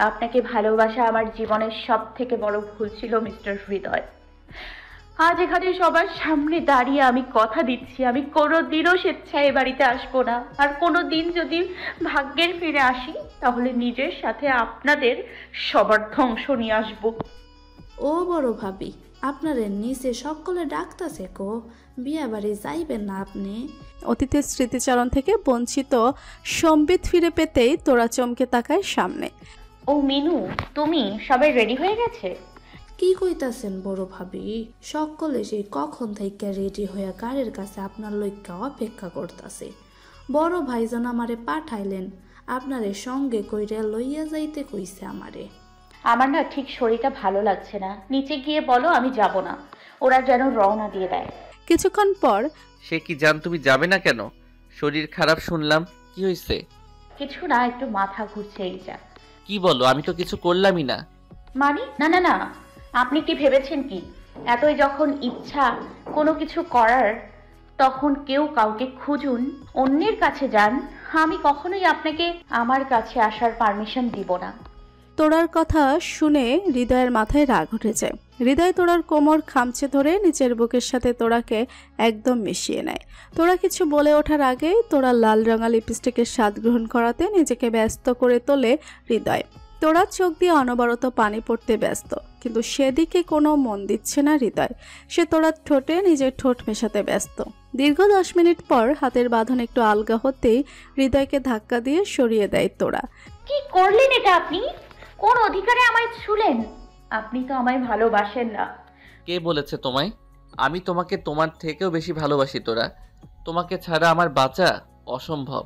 আপনাকে ভালোবাসা আমার জীবনের সব থেকে বড় ভুল ছিল মিস্টার হৃদয়। আজ এখানে সবার সামনে দাঁড়িয়ে আমি কথা দিচ্ছি, আমি কোনোদিনও স্বেচ্ছায় এ বাড়িতে আসবো না। আর কোনোদিন যদি ভাগ্যের ফিরে আসি, তাহলে নিজের সাথে আপনাদের সবার ধ্বংস নিয়ে আসবো। ও বড় ভাবি, আপনারে নিচে সকলে ডাকতাছে কো, বিয়া বাড়ি যাইবেন না আপনি? অতীতের স্মৃতিচারণ থেকে বঞ্চিত সম্বিত ফিরে পেতেই তোরা চমকে তাকায় সামনে। ও মিনু, তুমি? সবাই রেডি হয়ে গেছে? কি কইতাছেন বড় ভাবি? সকলে সেই কখন থেকে রেডি হয়ে গাড়ির কাছে আপনার লইক্কা অপেক্ষা করতেছে। বড় ভাইজান আমারে পাঠাইলেন, আপনারে সঙ্গে কইরা লইয়া যাইতে কইছে আমারে। আমার না ঠিক শরীরটা ভালো লাগছে না, নিচে গিয়ে বলো আমি যাব না, ওরা যেন রওনা দিয়ে দেয়। কিছুক্ষণ পর, সে কি জান, তুমি যাবে না কেন? শরীর খারাপ শুনলাম, কি হয়েছে? কিছু না, একটু মাথা ঘুরছে এই যা। কি বলো? আমি তো কিছু করলামই না। মানে না না না, আপনি কি ভেবেছেন কি এতই যখন ইচ্ছা কোনো কিছু করার তখন কেউ কাউকে খুঁজুন, অন্যের কাছে যান? আমি কখনোই আপনাকে আমার কাছে আসার পারমিশন দিব না। তোরার কথা শুনে হৃদয়ের মাথায় রাগ উঠে যায়। হৃদয় তোরার কোমর খামচে ধরে নিচের বুকের সাথে তোরাকে একদম মিশিয়ে নেয়। তোরা কিছু বলে ওঠার আগেই তোরা লাল রঙা লিপস্টিকের স্বাদ গ্রহণ করাতে নিজেকে ব্যস্ত করে তোলে হৃদয়। তোরা চোখ দিয়ে অনবরত পানি পড়তে ব্যস্ত, কিন্তু সেদিকে কোনো মন দিচ্ছে না হৃদয়। সে তোরার ঠোঁটে নিজের ঠোঁট মেশাতে ব্যস্ত। দীর্ঘ 10 মিনিট পর হাতের বাঁধন একটু আলগা হতেই হৃদয়কে ধাক্কা দিয়ে সরিয়ে দেয় তোরা। কি করলেন এটা আপনি? কোন অধিকারে আমায় ছুলেন? আপনি তো আমায় ভালোবাসেন না। কে বলেছে তোমায়? আমি তোমাকে তোমার থেকেও বেশি ভালোবাসি তোরা। তোমাকে ছাড়া আমার বাঁচা অসম্ভব।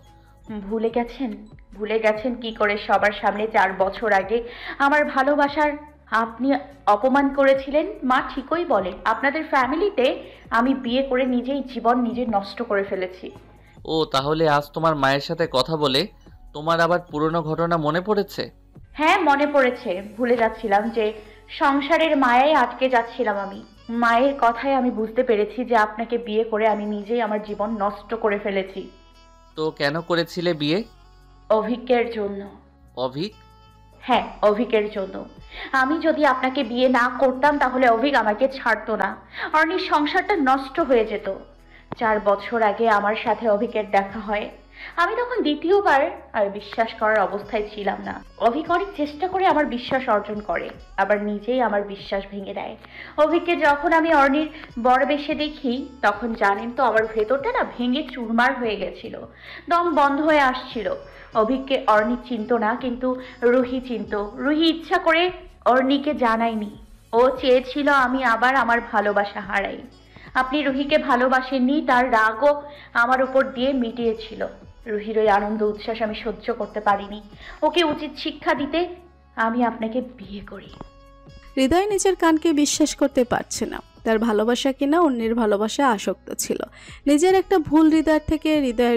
ভুলে গেছেন কি করে সবার সামনে 4 বছর আগে আমার ভালোবাসার আপনি অপমান করেছিলেন? মা ঠিকই বলে, আপনাদের ফ্যামিলিতে আমি বিয়ে করে নিজেই জীবন নিজে নষ্ট করে ফেলেছি। ও তাহলে আজ তোমার মায়ের সাথে কথা বলে তোমার আবার পুরনো ঘটনা মনে পড়েছে? হ্যাঁ মনে পড়েছে। ভুলে যাচ্ছিলাম যে সংসারের মায়ায় আটকে যাচ্ছিলাম আমি। মায়ের কথায় আমি বুঝতে পেরেছি যে আপনাকে বিয়ে করে আমি নিজেই আমার জীবন নষ্ট করে ফেলেছি। তো কেন করেছিলে বিয়ে? অভিজ্ঞের জন্য। অভিক? হ্যাঁ অভিকের জন্য। আমি যদি আপনাকে বিয়ে না করতাম তাহলে অভিক আমাকে ছাড়তো না, অর্ণির সংসারটা নষ্ট হয়ে যেত। 4 বছর আগে আমার সাথে অভিকের দেখা হয়। আমি তখন দ্বিতীয়বার আর বিশ্বাস করার অবস্থায় ছিলাম না। অভিক অনেক চেষ্টা করে আমার বিশ্বাস অর্জন করে, আবার নিজেই আমার বিশ্বাস ভেঙে দেয়। অভিককে যখন আমি অর্ণির বড় বেশে দেখি তখন জানেন তো আমার ভেতরটা না ভেঙে চুরমার হয়ে গেছিল, দম বন্ধ হয়ে আসছিল। অভিককে অর্ণি চিনত না, কিন্তু রুহি চিনত। রুহি ইচ্ছা করে অর্ণিকে জানায়নি। ও চেয়েছিল আমি আবার আমার ভালোবাসা হারাই। আপনি রুহিকে ভালোবাসেননি, তার রাগও আমার উপর দিয়ে মিটিয়েছিল। রুহির ওই আনন্দ উচ্ছ্বাস আমি সহ্য করতে পারিনি। ওকে উচিত শিক্ষা দিতে আমি আপনাকে বিয়ে করি। হৃদয় নিজের কানকে বিশ্বাস করতে পারছে না। তার ভালোবাসা কিনা অন্যের ভালোবাসা আসক্ত ছিল। নিজের একটা ভুল হৃদয় থেকে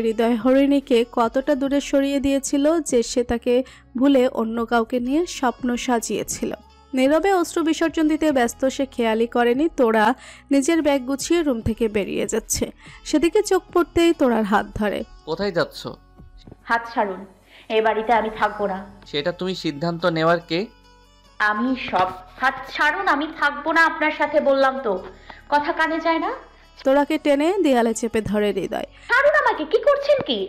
হৃদয় হরিণীকে কতটা দূরে সরিয়ে দিয়েছিল যে সে তাকে ভুলে অন্য কাউকে নিয়ে স্বপ্ন সাজিয়েছিল। নীরবে অশ্রু বিসর্জন দিতে ব্যস্ত সে খেয়ালই করেনি তোরা নিজের ব্যাগ গুছিয়ে রুম থেকে বেরিয়ে যাচ্ছে। সেদিকে চোখ পড়তেই তোরার হাত ধরে। কোথায় যাচ্ছ? হাত ছাড়ুন, এ বাড়িতে আমি থাকবো না। সেটা তুমি সিদ্ধান্ত নেওয়ার কে? আমি সব। হাত ছাড়ুন, আমি থাকবো না আপনার সাথে, বললাম তো। কথা কানে যায় না? তোরাকে টেনে দেয়ালে চেপে ধরে হৃদয়। ছাড়ুন আমাকে। কি করছেন কি?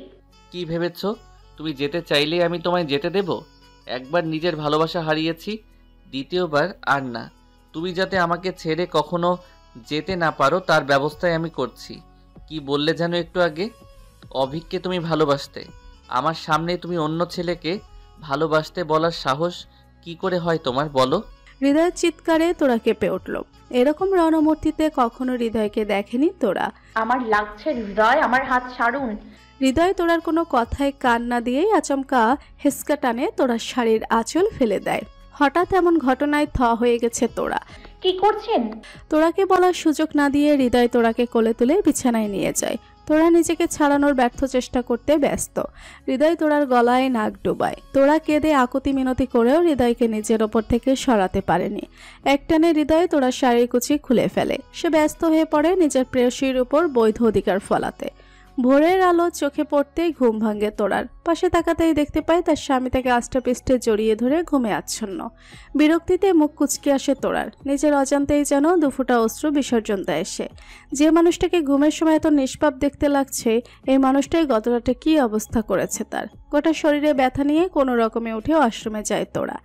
কি ভেবেছো তুমি যেতে চাইলেই আমি তোমায় যেতে দেব? একবার নিজের ভালোবাসা হারিয়েছি, দ্বিতীয়বার আর না। তুমি যাতে আমাকে ছেড়ে কখনো যেতে না পারো তার ব্যবস্থাই আমি করছি। কি বললে যেন একটু আগে? অভিককে তুমি ভালোবাসতে, আমার সামনে তুমি অন্য ছেলেকে ভালোবাসতে বলার সাহস কি করে হয় তোমার, বলো? হৃদয়ের চিৎকারে তোরা কেঁপে উঠল। এরকম রণমূর্তিতে কখনো হৃদয়কে দেখেনি তোরা। আমার লাগছে হৃদয়, আমার হাত ছাড়ুন। হৃদয় তোরার কোনো কথায় কান না দিয়েই আচমকা হেসকা টানে তোরার শাড়ির আঁচল ফেলে দেয়। হঠাৎ এমন ঘটনায় থ হয়ে গেছে তোরা। কি করছেন? তোরাকে বলার সুযোগ না দিয়ে হৃদয় তোরাকে কোলে তুলে বিছানায় নিয়ে যায়। তোরা নিজেকে ছাড়ানোর ব্যর্থ চেষ্টা করতে ব্যস্ত। হৃদয় তোরার গলায় নাক ডুবায়। তোরা কেঁদে আকুতি মিনতি করেও হৃদয়কে নিজের ওপর থেকে সরাতে পারেনি। একটানে হৃদয় তোরার শাড়ির কুচি খুলে ফেলে। সে ব্যস্ত হয়ে পড়ে নিজের প্রেয়সীর উপর বৈধ অধিকার ফলাতে। ভোরের আলো চোখে পড়তেই ঘুম ভাঙে তোরার। পাশে তাকাতেই দেখতে পায় তার স্বামী তাকে আষ্টেপৃষ্ঠে জড়িয়ে ধরে ঘুমে আচ্ছন্ন। বিরক্তিতে মুখ কুচকে আসে তোরার। নিজের অজান্তেই যেন দুফোঁটা অশ্রু বিসর্জন দেয় সে। যে মানুষটাকে ঘুমের সময় এত নিষ্পাপ দেখতে লাগছে, এই মানুষটাই গত রাতে কী অবস্থা করেছে তার। গোটা শরীরে ব্যথা নিয়ে কোনো রকমে উঠে ওয়াশরুমে যায় তোরা।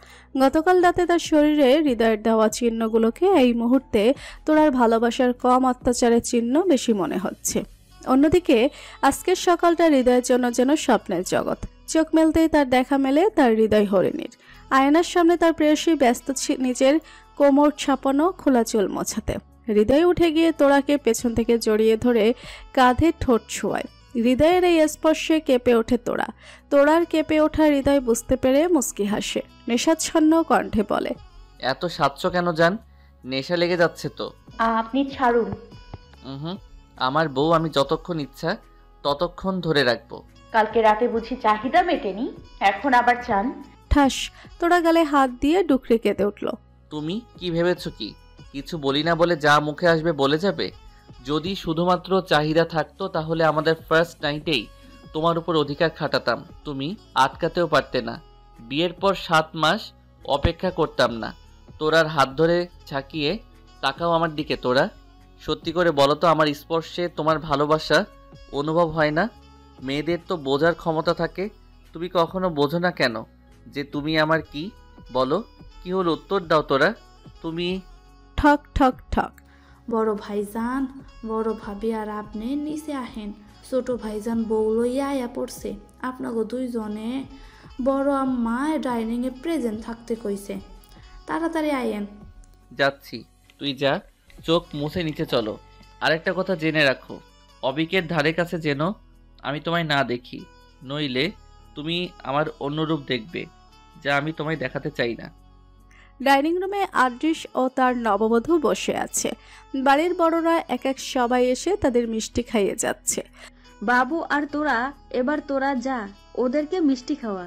গতকাল রাতে তার শরীরে হৃদয়ের দেওয়া চিহ্নগুলোকে এই মুহূর্তে তোরার ভালোবাসার কম অত্যাচারের চিহ্ন বেশি মনে হচ্ছে। অন্যদিকে আজকের সকালটা হৃদয়ের জন্য যেন স্বপ্নের জগৎ। চোখ মেলতেই তার দেখা মেলে তার হৃদয় হরিণীর। আয়নার সামনে তার প্রেয়সী ব্যস্ত নিজের কোমর ছাপানো খোলা চুল মোছাতে। হৃদয় উঠে গিয়ে তোরাকে পেছন থেকে জড়িয়ে ধরে কাঁধে ঠোঁট ছোঁয়ায়। হৃদয়ের এই স্পর্শে কেঁপে ওঠে তোরা। তোরার কেঁপে ওঠা হৃদয় বুঝতে পেরে মুচকি হাসে। নেশাচ্ছন্ন কণ্ঠে বলে, এত সাচ্ছ কেন জান? নেশা লেগে যাচ্ছে তো। আপনি ছাড়ুন। আমার বউ আমি যতক্ষণ ইচ্ছা ততক্ষণ ধরে রাখবো। কালকে রাতে বুঝি চাহিদা মেটেনি, এখন আবার চান? ঠাস, তোরা গালে হাত দিয়ে ডুকরে কেঁদে উঠল। তুমি কি ভেবেছো কি কিছু বলি না বলে যা মুখে আসবে বলে যাবে? যদি শুধুমাত্র চাহিদা থাকতো তাহলে আমাদের ফার্স্ট নাইটেই তোমার উপর অধিকার খাটাতাম, তুমি আটকাতেও পারতে না। বিয়ের পর 7 মাস অপেক্ষা করতাম না। তোরার হাত ধরে ঝাঁকিয়ে তাকাও আমার দিকে। তোরা সত্যি করে বলো তো, আমার স্পর্শে তোমার ভালোবাসা অনুভব হয় না? মেয়েদের তো বোঝার ক্ষমতা থাকে, তুমি কখনো বোঝো না কেন যে তুমি আমার কি? বলো কি হলো, উত্তর দাও। তোরা তুমি ঠক ঠক ঠক। বড় ভাইজান, বড় ভাবি আর আপনি নিচে আহেন। ছোট ভাইজান বউ লইয়া আয়া পড়ছে। আপনাকে দুইজনে বড় আম্মা ডাইনিং এ প্রেজেন্ট থাকতে কইছে, তাড়াতাড়ি আয়েন। যাচ্ছি, তুই যা, চোখ মুছে নিচে চলো। আরেকটা কথা জেনে রাখো, অবিকের ধারে কাছে যেন আমি তোমায় না দেখি, নইলে তুমি আমার অন্য রূপ দেখবে, যা আমি তোমায় দেখাতে চাই না। ডাইনিং রুমে আদৃশ ও তার নববধূ বসে আছে। বাড়ির বড়রা এক এক সবাই এসে তাদের মিষ্টি খাইয়ে যাচ্ছে। বাবু আর তোরা, এবার তোরা যা, ওদেরকে মিষ্টি খাওয়া।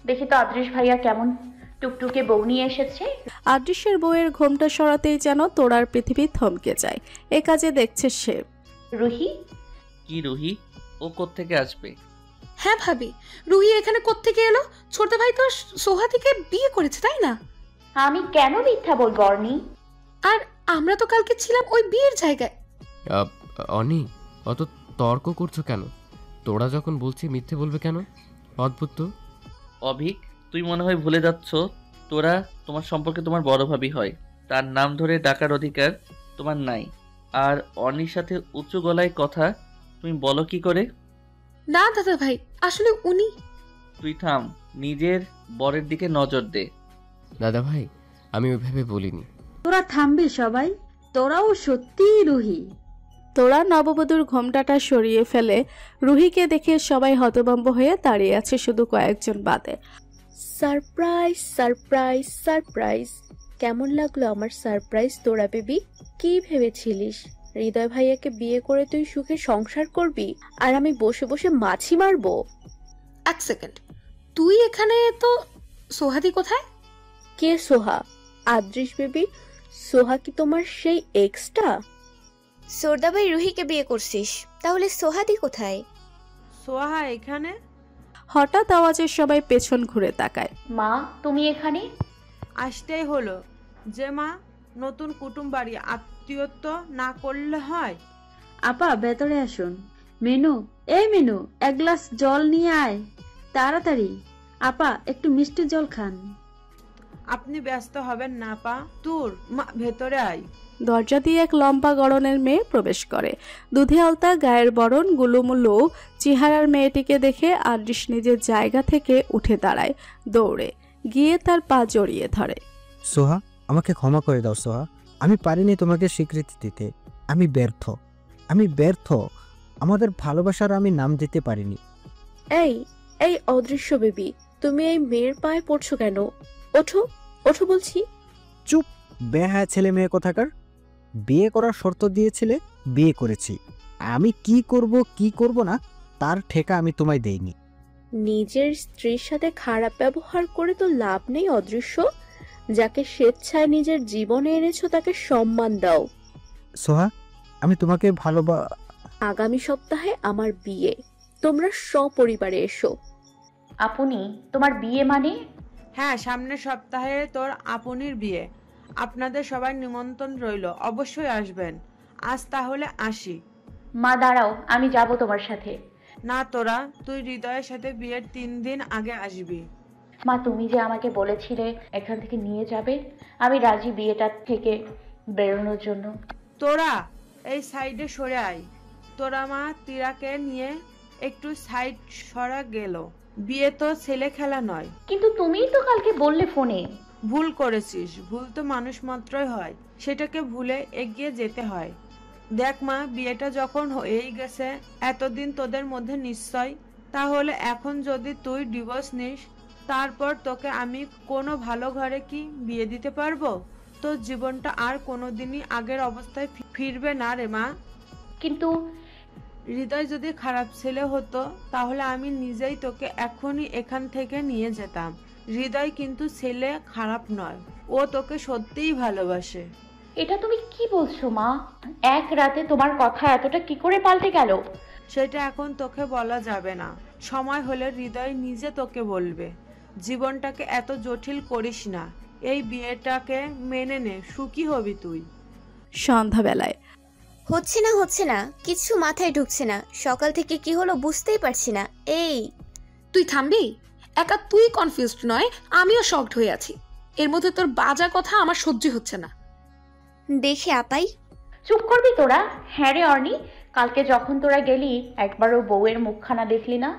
দেখি তো আদৃশ ভাইয়া কেমন টুকটুকে বউ নিয়ে এসেছে। আদৃশের বউয়ের ঘোমটা সরাতেই যেন তোরার পৃথিবী থমকে যায়। এ কাজে দেখছে সে। রুহি? কি রুহি? ও কোত্থেকে আসবে? হ্যাঁ ভাবি, রুহি এখানে কোত্থেকে এলো? ছোট ভাই তো সোহাতিকে বিয়ে করেছে, তাই না? আমি কেন মিথ্যা বলবো অর্নি? আর আমরা তো কালকে ছিলাম ওই বিয়ের জায়গায়। অনি, অত তর্ক করছো কেন? তোরা যখন বলছি মিথ্যে বলবে কেন? অদ্ভুত তো। অভিক, তুই মনে হয় ভুলে যাচ্ছ, তোরা তোমার সম্পর্কে তোমার বড় ভাবি হয়, তার নাম ধরে ডাকার অধিকার তোমার নাই। আর অর্নির সাথে উঁচু গলায় কথা তুমি বলো কি করে? না দাদা ভাই, আসলে উনি। তুই থাম, নিজের বরের দিকে নজর দে। দাদা ভাই, আমি ওইভাবে বলিনি। তোরা থামবি সবাই, তোরাও সত্যিই রুহি। তোরা নববধূর ঘোমটাটা সরিয়ে ফেলে রুহিকে দেখে সবাই হতভম্ব হয়ে দাঁড়িয়ে আছে, শুধু কয়েকজন বাদে। Surprise surprise surprise. কেমন লাগলো আমার সারপ্রাইজ তোরা বেবি? কি ভেবেছিলিস হৃদয় ভাইয়াকে বিয়ে করে তুই সুখে সংসার করবি আর আমি বসে বসে মাছি মারবো? এক সেকেন্ড, তুই এখানে তো সোহাদি কোথায়? কে সোহা? আদৃশ বেবি, সোহা কি তোমার সেই এক্সটা? সোরদা ভাই রুহিকে বিয়ে করছিস, তাহলে সোহাদি কোথায়? সোহা এখানে? হঠাৎ আওয়াজে সবাই পেছন ঘুরে তাকায়। মা তুমি এখানে? আসতেই হলো যে মা, নতুন কুটুম বাড়ি, আত্মীয়ত্ব না করলে হয়? আপা ভেতরে আসুন। মেনু, এই মেনু, এক গ্লাস জল নিয়ে আয় তাড়াতাড়ি। আপা একটু মিষ্টি জল খান। আপনি ব্যস্ত হবেন না আপা, তোর মা ভেতরে আয়। দরজা দিয়ে এক লম্বা গড়নের মেয়ে প্রবেশ করে। দুধে আলতা গায়ের বরণ, গুলুমুলু চেহারার মেয়েটিকে দেখে আদৃশ নিজের জায়গা থেকে উঠে দাঁড়ায়, দৌড়ে গিয়ে তার পা জড়িয়ে ধরে। সোহা, আমাকে ক্ষমা করে দাও সোহা, আমি পারিনি তোমাকে স্বীকৃতি দিতে। আমি ব্যর্থ। আমাদের ভালোবাসার আমি নাম দিতে পারিনি। এই এই অদৃশ্য বেবি, তুমি এই মেয়ের পায়ে পড়ছো কেন? ওঠো ওঠো বলছি। চুপ, বেহায়া ছেলে মেয়ে কোথাকার। বিয়ে করার শর্ত দিয়েছিলে, বিয়ে করেছি। আমি কি করব না তার ঠেকা আমি তোমায় দেইনি। নিজের স্ত্রীর সাথে খারাপ ব্যবহার করে তো লাভ নেই অদৃশ্য। যাকে স্বেচ্ছায় নিজের জীবনে এনেছো তাকে সম্মান দাও। সোহা, আমি তোমাকে আগামী সপ্তাহে আমার বিয়ে, তোমরা সপরিবারে এসো। আপনি তোমার বিয়ে মানে? হ্যাঁ, সামনের সপ্তাহে তোর আপনির বিয়ে। আপনাদের সবাই নিমন্ত্রণ রইল, অবশ্যই আসবেন। আজ তাহলে আসি। মা দাঁড়াও, আমি যাব তোমার সাথে। না তোরা, তুই হৃদয়ের সাথে বিয়ের 3 দিন আগে আসবি। মা তুমি যে আমাকে বলেছিলে এখান থেকে নিয়ে যাবে, আমি রাজি বিয়েটা থেকে বেরোনোর জন্য। তোরা এই সাইডে সরে আয়। তোরা মা তীরাকে নিয়ে একটু সাইড সরা গেল। বিয়ে তো ছেলে খেলা নয়। কিন্তু তুমিই তো কালকে বললে ফোনে। ভুল করেছিস, ভুল তো মানুষ মাত্রই হয়, সেটাকে ভুলে এগিয়ে যেতে হয়। দেখ মা, বিয়েটা যখন হয়েই গেছে এতদিন তোদের মধ্যে নিশ্চয়, তাহলে এখন যদি তুই ডিভোর্স নিস, তারপর তোকে আমি কোনো ভালো ঘরে কি বিয়ে দিতে পারবো? তোর জীবনটা আর কোনোদিনই আগের অবস্থায় ফিরবে না রে মা। কিন্তু হৃদয় যদি খারাপ ছেলে হতো তাহলে আমি নিজেই তোকে এখনই এখান থেকে নিয়ে যেতাম। হৃদয় কিন্তু ছেলে খারাপ নয়, ও তোকে সত্যিই ভালোবাসে। এটা তুমি কি বলছো মা? এক রাতে তোমার কথা এতটা কি করে পাল্টে গেল? সেটা এখন তোকে বলা যাবে না, সময় হলে হৃদয় নিজে তোকে বলবে। জীবনটাকে এত জটিল করিস না, এই বিয়েটাকে মেনে নে, সুখী হবি তুই। সন্ধ্যাবেলায় হচ্ছে না কিছু মাথায় ঢুকছে না, সকাল থেকে কি হলো বুঝতেই পারছি না। এই তুই থামবি? একা তুই কনফিউজড নয়, আমিও শকড হয়ে আছি। এর মধ্যে তোর বাজা কথা আমার সহ্য হচ্ছে না। দেখে আপাই। চুপ করবি তোরা? হ্যাঁ রে অর্নি, কালকে যখন তোরা গেলি একবারও বউয়ের মুখখানা দেখলি না?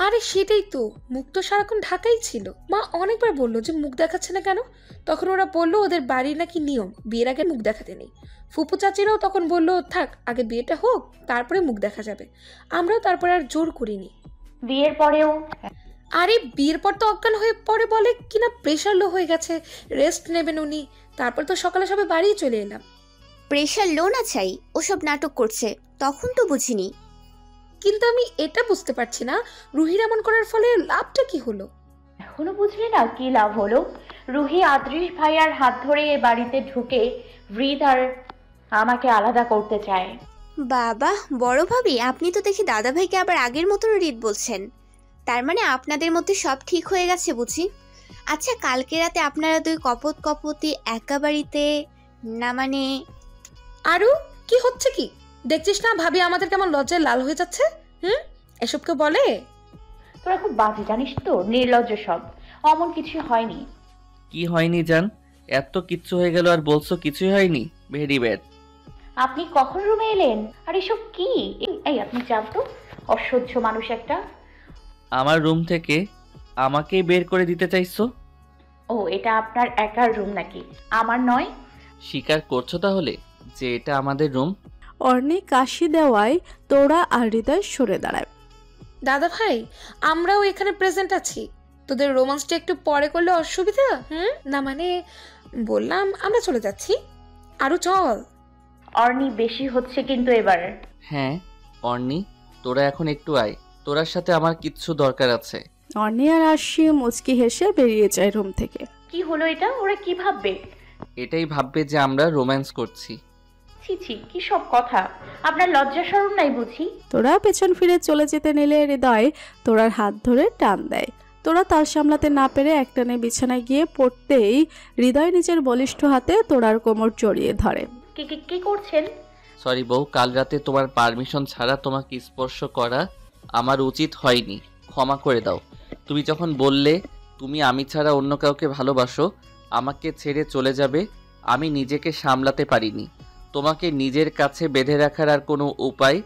আরে সেটাই তো, মুখ তো সারাক্ষণ ঢাকাই ছিল। মা অনেকবার বললো যে মুখ দেখাচ্ছে না কেন, তখন ওরা বললো ওদের বাড়ির নাকি নিয়ম বিয়ের আগে মুখ দেখাতে নেই। ফুপু চাচিরাও তখন বললো থাক আগে বিয়েটা হোক তারপরে মুখ দেখা যাবে। আমরাও তারপরে আর জোর করিনি। বিয়ের পরেও? আরে বিয়ের পর তো অজ্ঞান হয়ে পরে বলে কিনা প্রেশার লো হয়ে গেছে, রেস্ট নেবেন উনি। তারপর তো সকালে সবাই বাড়ি চলে এলাম। প্রেশার লো না চাই, ওসব নাটক করছে, তখন তো বুঝিনি। কিন্তু আমি এটা বুঝতে পারছি না রুহির এমন করার ফলে লাভটা কি হলো। এখনো বুঝলি না কি লাভ হলো? রুহি আদ্রিশ ভাইয়ার হাত ধরে এ বাড়িতে ঢুকে হৃদ আর আমাকে আলাদা করতে চায়। বাবা বড় ভাবি, আপনি তো দেখি দাদা ভাইকে আবার আগের মতো রিত বলছেন। তার মানে আপনাদের মধ্যে সব ঠিক হয়ে গেছে বুঝি? আচ্ছা কালকে রাতে আপনারা দুই কপতি একা বাড়িতে না মানে? আরু কি হচ্ছে কি দেখছিস না? ভাবি আমাদের কেমন লজ্জায় লাল হয়ে যাচ্ছে। এসব কেউ বলে? তোরা খুব বাজে জানিস তো, নির্লজ্জ সব। অমন কিছু হয়নি। কি হয়নি জান? এত কিচ্ছু হয়ে গেল আর বলছো কিছুই হয়নি? Very bad. আপনি কখন রুমে এলেন? আর এসব কি? এই আপনি যান তো, অসহ্য মানুষ একটা। আমার রুম থেকে আমাকেই বের করে দিতে চাইছো? ও এটা আপনার একার রুম নাকি, আমার নয়? স্বীকার করছো তাহলে যে এটা আমাদের রুম? অর্নি কাশি দেওয়ায় তোরা আর হৃদয় সরে দাঁড়ায়। দাদা ভাই আমরাও এখানে প্রেজেন্ট আছি, তোদের রোমান্সটা একটু পরে করলে অসুবিধা? না মানে বললাম আমরা চলে যাচ্ছি, আরো চল। অর্নি বেশি হচ্ছে কিন্তু এবার। হ্যাঁ অর্নি, তোরা এখন একটু আয়, তোরার সাথে আমার কিচ্ছু দরকার আছে। অর্নি আর আরশি মুচকি হেসে বেরিয়ে যায় রুম থেকে। কি হলো এটা? ওরা কি ভাববে? এটাই ভাববে যে আমরা রোম্যান্স করছি। ছি ছি, কি সব কথা! আপনার লজ্জা শরম নাই বুঝি? তোরা পেছন ফিরে চলে যেতে নিলে হৃদয় তোরার হাত ধরে টান দেয়। তোরা তাল সামলাতে না পেরে একটানে বিছানায় গিয়ে পড়তেই হৃদয় নিজের বলিষ্ঠ হাতে তোরার কোমর জড়িয়ে ধরে। কি করছেন? সরি বউ, কাল রাতে তোমার পারমিশন ছাড়া তোমাকে স্পর্শ করা আমার উচিত হয়নি, ক্ষমা করে দাও। তুমি যখন বললে তুমি আমি ছাড়া অন্য কাউকে ভালোবাসো, আমাকে ছেড়ে চলে যাবে, আমি নিজেকে সামলাতে পারিনি। তোমাকে নিজের কাছে বেঁধে রাখার আর কোনো উপায়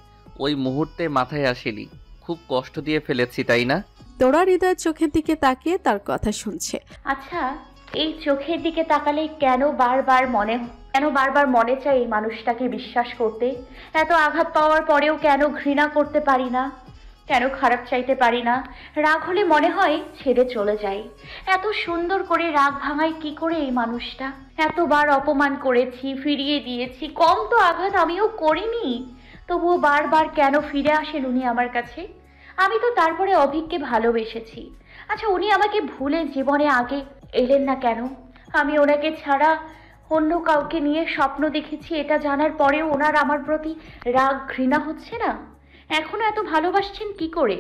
ওই মুহূর্তে মাথায় আসেনি। খুব কষ্ট দিয়ে ফেলেছি তাই না? তোরা হৃদয়ের চোখের দিকে তাকিয়ে তার কথা শুনছে। আচ্ছা এই চোখের দিকে তাকালে কেন বারবার মনে চাই এই মানুষটাকে বিশ্বাস করতে? এত আঘাত পাওয়ার পরেও কেন ঘৃণা করতে পারি না? কেন খারাপ চাইতে পারি না? রাগ হলে মনে হয় ছেড়ে চলে যাই। এত সুন্দর করে রাগ ভাঙায় কি করে এই মানুষটা? এতবার অপমান করেছি, ফিরিয়ে দিয়েছি, কম তো আঘাত আমিও করিনি, তবুও বারবার কেন ফিরে আসেন উনি আমার কাছে? আমি তো তারপরে অভিককে ভালোবেসেছি। আচ্ছা উনি আমাকে ভুলে জীবনে আগে এলেন না কেন? আমি ওনাকে ছাড়া অন্য কাউকে নিয়ে স্বপ্ন দেখেছি, এটা জানার পরেও ওনার আমার প্রতি রাগ ঘৃণা হচ্ছে না? এখনো এত ভালোবাসছেন কি করে?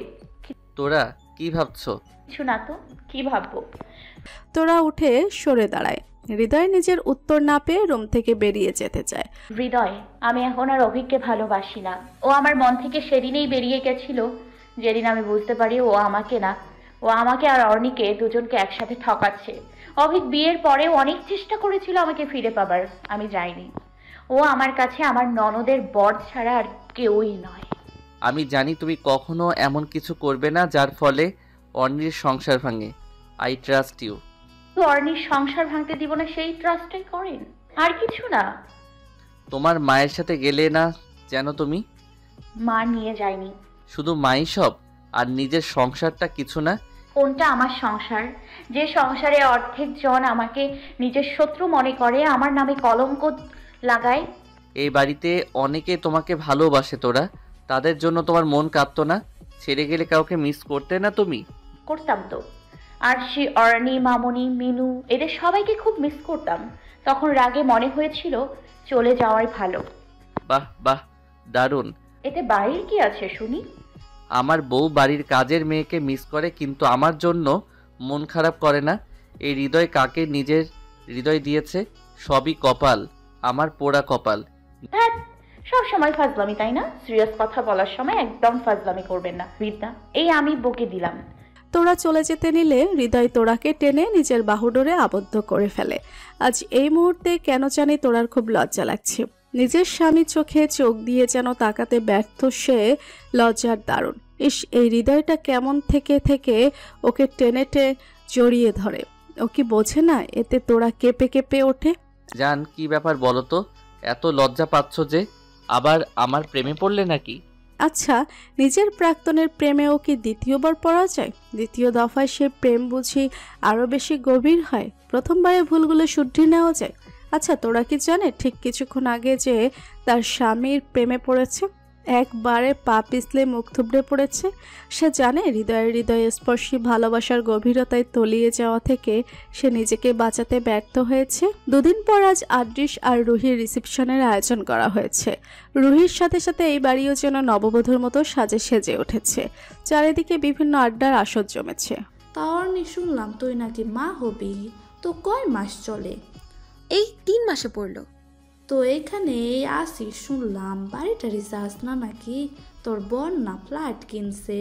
তোরা কি ভাবছো? কিছু না তো, কি ভাববো? তোরা উঠে সরে দাঁড়ায়। হৃদয় নিজের উত্তর না পেয়ে রুম থেকে বেরিয়ে যেতে চায়। হৃদয়, আমি এখন আর অভিককে ভালোবাসি না। ও আমার মন থেকে সেদিনেই বেরিয়ে গেছিল যেদিন আমি বুঝতে পারি ও আমাকে না, ও আমাকে আর অর্নিকে দুজনকে একসাথে ঠকাচ্ছে। অভিক বিয়ের পরেও অনেক চেষ্টা করেছিল আমাকে ফিরে পাবার, আমি যাইনি। ও আমার কাছে আমার ননদের বর ছাড়া আর কেউই নয়। আমি জানি তুমি কখনো এমন কিছু করবে না যার ফলে অর্নির সংসার ভাঙে। I trust you. তো অর্নির সংসার ভাঙতে দিব না সেই ট্রাস্টই করেন, আর কিছু না। তোমার মায়ের সাথে গেলে না যেন তুমি? মা নিয়ে যায়নি। শুধু মাই সব, আর নিজের সংসারটা কিছু না? কোনটা আমার সংসার? যে সংসারে অর্ধেক জন আমাকে নিজের শত্রু মনে করে, আমার নামে কলঙ্ক লাগায়। এই বাড়িতে অনেকে তোমাকে ভালোবাসে, তোরা তাদের জন্য তোমার মন কাঁদতো না? ছেড়ে গেলে কাউকে মিস করতে না তুমি? করতাম তো, আরশি, অর্ণি, মামনি, মিনু এদের সবাইকে খুব মিস করতাম। তখন রাগে মনে হয়েছিল চলে যাওয়াই ভালো। বাহ বাহ, দারুণ। এতে বাড়ির কি আছে শুনি? আমার বউ বাড়ির কাজের মেয়েকে মিস করে, কিন্তু আমার জন্য মন খারাপ করে না। এই হৃদয় কাকে নিজের হৃদয় দিয়েছে? সবই কপাল, আমার পোড়া কপাল। ধ্যাৎ, সব সময় ফাজলামি তাই না? সিরিয়াস কথা বলার সময় একদম ফাজলামি করবেন না রিতা। এই আমি বকে দিলাম। তোরা চলে যেতে নিলে হৃদয় তোরাকে টেনে নিজের বাহুডোরে আবদ্ধ করে ফেলে। আজ এই মুহূর্তে কেন জানি তোরার খুব লজ্জা লাগছে। নিজের স্বামীর চোখে চোখ দিয়ে যেন তাকাতে ব্যর্থ সে লজ্জার দারুণ। ইস, এই হৃদয়টা কেমন থেকে থেকে ওকে টেনে জড়িয়ে ধরে। ও কি বোঝে না এতে তোরা কেঁপে কেঁপে ওঠে? জান, কি ব্যাপার বলো তো? এত লজ্জা পাচ্ছ যে? আবার আমার প্রেমে পড়লে নাকি? আচ্ছা, নিজের প্রাক্তনের প্রেমেও কি দ্বিতীয়বার পড়া যায়? দ্বিতীয় দফায় সে প্রেম বুঝি আরো বেশি গভীর হয়? প্রথমবারে ভুলগুলো শুধরে নেওয়া যায়? আচ্ছা, তোরা কি জানে ঠিক কিছুক্ষণ আগে যে তার স্বামীর প্রেমে পড়েছে, একবারে পা পিছলে মুখ থুবড়ে পড়েছে? সে জানে হৃদয়ে স্পর্শী ভালোবাসার গভীরতায় তলিয়ে যাওয়া থেকে সে নিজেকে বাঁচাতে ব্যর্থ হয়েছে। দুদিন পর আজ আদ্রিস আর রুহির রিসেপশনের আয়োজন করা হয়েছে। রুহির সাথে সাথে এই বাড়িও যেন নববধূর মতো সাজে সেজে উঠেছে। চারিদিকে বিভিন্ন আড্ডার আসর জমেছে। তাওর শুনলাম তুই নাকি মা হবি, তো কয় মাস চলে? এই 3 মাসে পড়লো। তো এখানে আসি শুনলাম, বাড়িটারি যাস না নাকি? তোর বোন না ফ্ল্যাট কিনছে?